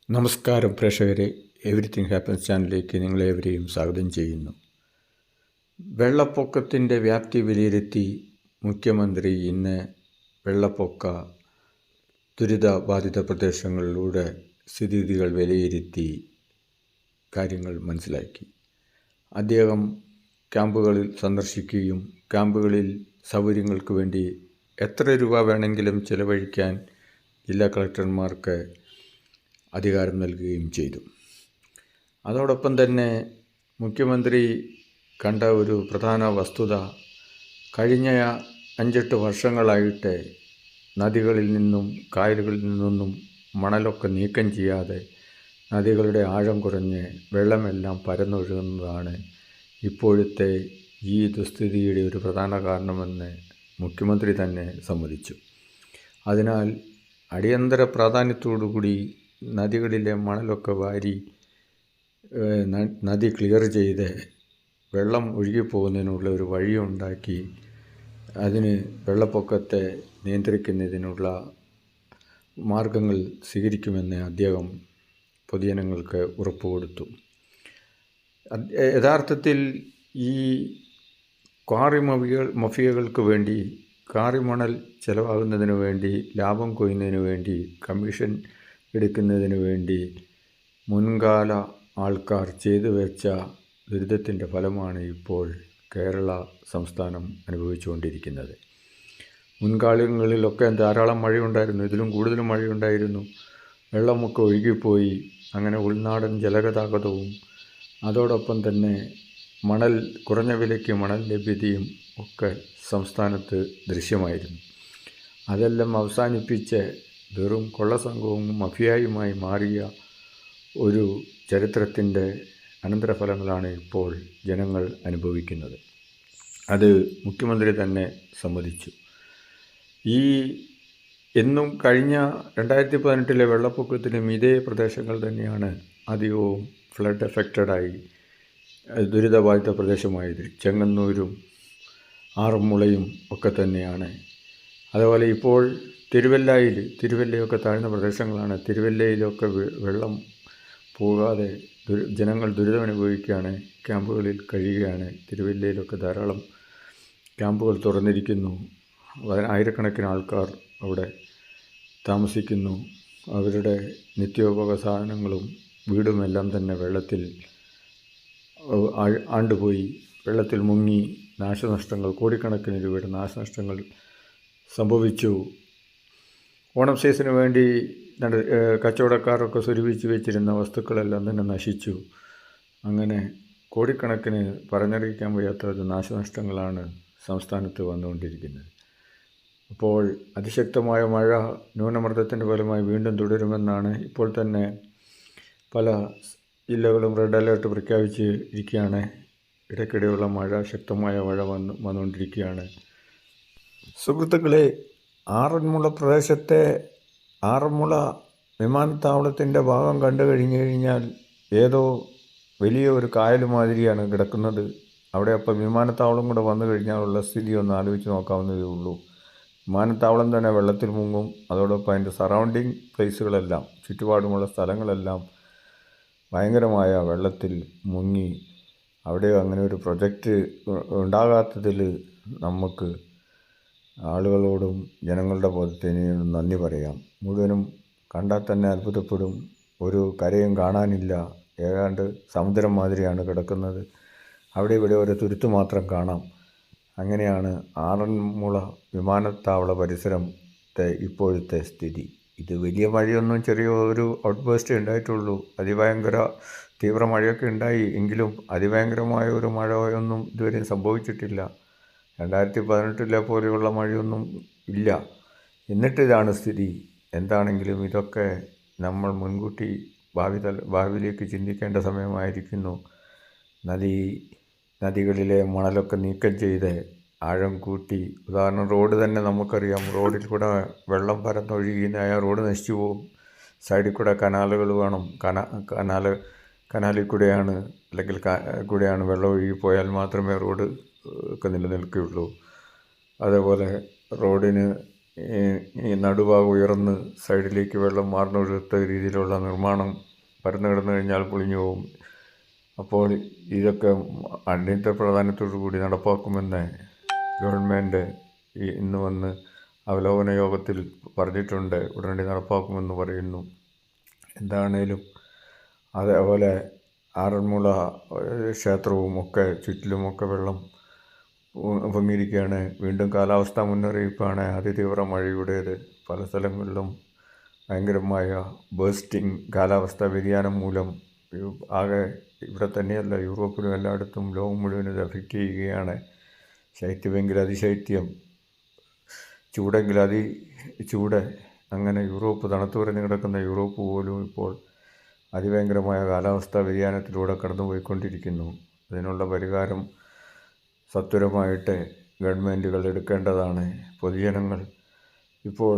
നമസ്കാരം പ്രേക്ഷകരെ, everything happens ചാനലിലേക്ക് നിങ്ങളേവരെയും സ്വാഗതം ചെയ്യുന്നു. വെള്ളപ്പൊക്കത്തിൻ്റെ വ്യാപ്തി വിലയിരുത്തി മുഖ്യമന്ത്രി ഇന്ന് വെള്ളപ്പൊക്ക ദുരിതബാധിത പ്രദേശങ്ങളിലൂടെ സ്ഥിതിഗതികൾ വിലയിരുത്തി കാര്യങ്ങൾ മനസ്സിലാക്കി. അദ്ദേഹം ക്യാമ്പുകളിൽ സന്ദർശിക്കുകയും ക്യാമ്പുകളിൽ സൗകര്യങ്ങൾക്ക് വേണ്ടി എത്ര രൂപ വേണമെങ്കിലും ചെലവഴിക്കാൻ ജില്ലാ കളക്ടർമാർക്ക് അധികാരം നൽകുകയും ചെയ്തു. അതോടൊപ്പം തന്നെ മുഖ്യമന്ത്രി കണ്ട ഒരു പ്രധാന വസ്തുത, കഴിഞ്ഞ 5-8 വർഷങ്ങളായിട്ട് നദികളിൽ നിന്നും കായലുകളിൽ നിന്നൊന്നും മണലൊക്കെ നീക്കം ചെയ്യാതെ നദികളുടെ ആഴം കുറഞ്ഞ് വെള്ളമെല്ലാം പരന്നൊഴുകുന്നതാണ് ഇപ്പോഴത്തെ ഈ ദുസ്ഥിതിയുടെ ഒരു പ്രധാന കാരണമെന്ന് മുഖ്യമന്ത്രി തന്നെ സമ്മതിച്ചു. അതിനാൽ അടിയന്തര പ്രാധാന്യത്തോടുകൂടി നദികളിലെ മണലൊക്കെ വാരി നദി ക്ലിയർ ചെയ്ത് വെള്ളം ഒഴുകിപ്പോകുന്നതിനുള്ള ഒരു വഴിയുണ്ടാക്കി അതിന് വെള്ളപ്പൊക്കത്തെ നിയന്ത്രിക്കുന്നതിനുള്ള മാർഗങ്ങൾ സ്വീകരിക്കുമെന്ന് അദ്ദേഹം പൊതുജനങ്ങൾക്ക് ഉറപ്പ് കൊടുത്തു. യഥാർത്ഥത്തിൽ ഈ ക്വാറി മഫിയകൾക്ക് വേണ്ടി കാറിമണൽ ചെലവാകുന്നതിന് വേണ്ടി, ലാഭം കൊയ്യുന്നതിന് വേണ്ടി, കമ്മീഷൻ എടുക്കുന്നതിന് വേണ്ടി മുൻകാല ആൾക്കാർ ചെയ്തു വെച്ച ദുരിതത്തിൻ്റെ ഫലമാണ് ഇപ്പോൾ കേരള സംസ്ഥാനം അനുഭവിച്ചുകൊണ്ടിരിക്കുന്നത്. മുൻകാലങ്ങളിലൊക്കെ ധാരാളം മഴയുണ്ടായിരുന്നു, ഇതിലും കൂടുതലും മഴയുണ്ടായിരുന്നു. വെള്ളമൊക്കെ ഒഴുകിപ്പോയി. അങ്ങനെ ഉൾനാടൻ ജലഗതാഗതവും അതോടൊപ്പം തന്നെ കുറഞ്ഞ വിലയ്ക്ക് മണൽ ലഭ്യതയും ഒക്കെ സംസ്ഥാനത്ത് ദൃശ്യമായിരുന്നു. അതെല്ലാം അവസാനിപ്പിച്ച് വെറും കൊള്ളസംഘവും മഫിയായുമായി മാറിയ ഒരു ചരിത്രത്തിൻ്റെ അനന്തരഫലങ്ങളാണ് ഇപ്പോൾ ജനങ്ങൾ അനുഭവിക്കുന്നത്. അത് മുഖ്യമന്ത്രി തന്നെ സമ്മതിച്ചു. എന്നും കഴിഞ്ഞ 2018 വെള്ളപ്പൊക്കത്തിലും ഇതേ പ്രദേശങ്ങൾ തന്നെയാണ് അധികവും ഫ്ലഡ് എഫക്റ്റഡായി ദുരിതബാധിത പ്രദേശമായത്. ചെങ്ങന്നൂരും ആറന്മുളയും ഒക്കെ തന്നെയാണ്. അതുപോലെ ഇപ്പോൾ തിരുവല്ലയൊക്കെ താഴ്ന്ന പ്രദേശങ്ങളാണ്. തിരുവല്ലയിലൊക്കെ വെള്ളം പോകാതെ ജനങ്ങൾ ദുരിതമനുഭവിക്കുകയാണ്, ക്യാമ്പുകളിൽ കഴിയുകയാണ്. തിരുവല്ലയിലൊക്കെ ധാരാളം ക്യാമ്പുകൾ തുറന്നിരിക്കുന്നു. ആയിരക്കണക്കിന് ആൾക്കാർ അവിടെ താമസിക്കുന്നു. അവരുടെ നിത്യോപയോഗ സാധനങ്ങളും വീടുമെല്ലാം തന്നെ വെള്ളത്തിൽ ആണ്ടുപോയി, വെള്ളത്തിൽ മുങ്ങി. നാശനഷ്ടങ്ങൾ, കോടിക്കണക്കിന് രൂപയുടെ നാശനഷ്ടങ്ങൾ സംഭവിച്ചു. ഓണം സീസണിന് വേണ്ടി കച്ചവടക്കാരൊക്കെ സ്വരൂപിച്ച് വെച്ചിരുന്ന വസ്തുക്കളെല്ലാം തന്നെ നശിച്ചു. അങ്ങനെ കോടിക്കണക്കിന് പറഞ്ഞറിയിക്കാൻ വയ്യാത്ത നാശനഷ്ടങ്ങളാണ് സംസ്ഥാനത്ത് വന്നുകൊണ്ടിരിക്കുന്നത്. അപ്പോൾ അതിശക്തമായ മഴ ന്യൂനമർദ്ദത്തിൻ്റെ ഫലമായി വീണ്ടും തുടരുമെന്നാണ്. ഇപ്പോൾ തന്നെ പല ജില്ലകളും റെഡ് അലേർട്ട് പ്രഖ്യാപിച്ച് ഇരിക്കുകയാണ്. ഇടയ്ക്കിടെയുള്ള ശക്തമായ മഴ വന്നുകൊണ്ടിരിക്കുകയാണ്. സുഹൃത്തുക്കളെ, ആറന്മുള വിമാനത്താവളത്തിൻ്റെ ഭാഗം കണ്ടു കഴിഞ്ഞാൽ ഏതോ വലിയ ഒരു കായൽ മാതിരിയാണ് കിടക്കുന്നത്. അവിടെ അപ്പം വിമാനത്താവളം കൂടെ വന്നു കഴിഞ്ഞാലുള്ള സ്ഥിതി ഒന്ന് ആലോചിച്ച് നോക്കാവുന്നതേ ഉള്ളൂ. വിമാനത്താവളം തന്നെ വെള്ളത്തിൽ മുങ്ങും. അതോടൊപ്പം അതിൻ്റെ സറൗണ്ടിങ് പ്ലേസുകളെല്ലാം, ചുറ്റുപാടുമുള്ള സ്ഥലങ്ങളെല്ലാം ഭയങ്കരമായ വെള്ളത്തിൽ മുങ്ങി. അവിടെ അങ്ങനെ ഒരു പ്രൊജക്റ്റ് ഉണ്ടാകാത്തതിൽ നമുക്ക് ആളുകളോടും ജനങ്ങളുടെ ബോധത്തിനും നന്ദി പറയാം. മുഴുവനും കണ്ടാൽ തന്നെ അത്ഭുതപ്പെടും. ഒരു കരയും കാണാനില്ല, ഏതാണ്ട് സമുദ്രം മാതിരിയാണ് കിടക്കുന്നത്. അവിടെ ഇവിടെ ഒരു തുരുത്ത് മാത്രം കാണാം. അങ്ങനെയാണ് ആറന്മുള വിമാനത്താവള പരിസരത്തെ ഇപ്പോഴത്തെ സ്ഥിതി. ഇത് വലിയ മഴയൊന്നും, ചെറിയ ഒരു ഔട്ട്ബേസ്റ്റേ ഉണ്ടായിട്ടുള്ളൂ. അതിഭയങ്കര തീവ്ര മഴയൊക്കെ ഉണ്ടായി, എങ്കിലും അതിഭയങ്കരമായ ഒരു മഴയൊന്നും ഇതുവരെ സംഭവിച്ചിട്ടില്ല. 2018 പോലെയുള്ള മഴയൊന്നും ഇല്ല. എന്നിട്ടിതാണ് സ്ഥിതി. എന്താണെങ്കിലും ഇതൊക്കെ നമ്മൾ മുൻകൂട്ടി ഭാവിയിലേക്ക് ചിന്തിക്കേണ്ട സമയമായിരിക്കുന്നു. നദികളിലെ മണലൊക്കെ നീക്കം ചെയ്ത് ആഴം കൂട്ടി. ഉദാഹരണം, റോഡ് തന്നെ നമുക്കറിയാം. റോഡിൽ കൂടെ വെള്ളം പരന്നൊഴുകിയാൽ റോഡ് നശിച്ചു പോകും. സൈഡിൽ കൂടെ കനാലുകൾ വേണം. കനാലിൽ കൂടെയാണ് വെള്ളം ഒഴുകിപ്പോയാൽ മാത്രമേ റോഡ് ഒക്കെ നിലനിൽക്കുകയുള്ളൂ. അതേപോലെ റോഡിന് ഈ നടുഭാഗം ഉയർന്ന് സൈഡിലേക്ക് വെള്ളം മാർന്നൊഴുകത്ത രീതിയിലുള്ള നിർമ്മാണം പരന്നു കിടന്നു കഴിഞ്ഞാൽ പൊളിഞ്ഞു പോകും. അപ്പോൾ ഇതൊക്കെ അടിയന്തര പ്രാധാന്യത്തോടു കൂടി നടപ്പാക്കുമെന്ന് ഗവൺമെൻറ് ഇന്ന് വന്ന് അവലോകന യോഗത്തിൽ പറഞ്ഞിട്ടുണ്ട്. ഉടനടി നടപ്പാക്കുമെന്ന് പറയുന്നു. എന്താണേലും അതേപോലെ ആറന്മുള ക്ഷേത്രവും ഒക്കെ ചുറ്റിലുമൊക്കെ വെള്ളം പൊങ്ങിയിരിക്കുകയാണ്. വീണ്ടും കാലാവസ്ഥാ മുന്നറിയിപ്പാണ് അതിതീവ്ര മഴയുടേത്. പല സ്ഥലങ്ങളിലും ഭയങ്കരമായ ബേസ്റ്റിംഗ് കാലാവസ്ഥാ വ്യതിയാനം മൂലം ആകെ ഇവിടെ തന്നെയല്ല, യൂറോപ്പിലും എല്ലായിടത്തും ലോകം മുഴുവനും ഇത് എഫക്റ്റ് ചെയ്യുകയാണ്. ശൈത്യമെങ്കിൽ അതിശൈത്യം, ചൂടെങ്കിൽ ചൂട്, അങ്ങനെ യൂറോപ്പ്, തണുത്തു പറഞ്ഞ് കിടക്കുന്ന യൂറോപ്പ് പോലും ഇപ്പോൾ അതിഭയങ്കരമായ കാലാവസ്ഥാ വ്യതിയാനത്തിലൂടെ കടന്നുപോയിക്കൊണ്ടിരിക്കുന്നു. അതിനുള്ള പരിഹാരം സത്വരമായിട്ട് ഗവൺമെൻറ്റുകൾ എടുക്കേണ്ടതാണ്. പൊതുജനങ്ങൾ ഇപ്പോൾ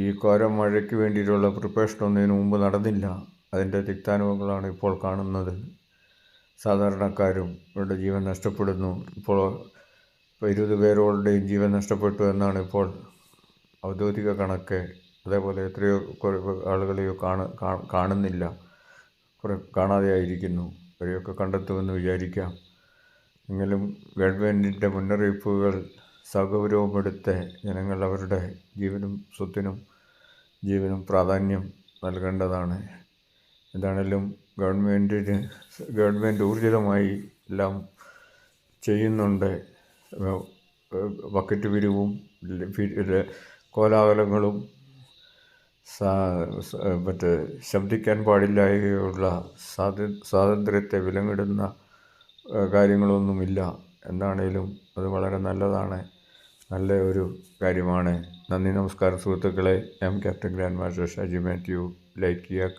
ഈ കോരം മഴയ്ക്ക് വേണ്ടിയിട്ടുള്ള പ്രിപ്പറേഷൻ ഒന്നും ഇതിനു മുമ്പ് നടന്നില്ല. അതിൻ്റെ തിക്താനുഭവങ്ങളാണ് ഇപ്പോൾ കാണുന്നത്. സാധാരണക്കാരും ഇവരുടെ ജീവൻ നഷ്ടപ്പെടുന്നു. ഇപ്പോൾ 20 പേരോളുടെയും ജീവൻ നഷ്ടപ്പെട്ടു എന്നാണ് ഇപ്പോൾ ഔദ്യോഗിക കണക്ക്. അതേപോലെ എത്രയോ ആളുകളെയോ കാണുന്നില്ല, കുറെ കാണാതെയായിരിക്കുന്നു. അവരെയൊക്കെ കണ്ടെത്തുമെന്ന് വിചാരിക്കാം. എങ്കിലും ഗവൺമെൻറ്റിൻ്റെ മുന്നറിയിപ്പുകൾ സഗൗരവമെടുത്ത് ജനങ്ങൾ അവരുടെ ജീവനും പ്രാധാന്യം നൽകേണ്ടതാണ്. എന്താണേലും ഗവൺമെൻറ് ഊർജിതമായി എല്ലാം ചെയ്യുന്നുണ്ട്. ബക്കറ്റ് പിരിവും കോലാഹലങ്ങളും മറ്റ് ശബ്ദിക്കാൻ പാടില്ലായ്കയുള്ള സ്വാതന്ത്ര്യത്തെ വിലങ്ങിടുന്ന കാര്യങ്ങളൊന്നുമില്ല. എന്താണേലും അത് വളരെ നല്ലതാണ്, നല്ല ഒരു കാര്യമാണ്. നന്ദി, നമസ്കാരം സുഹൃത്തുക്കളെ. ഞാൻ captain grand master Shaji Mathew. Like ചെയ്യുക.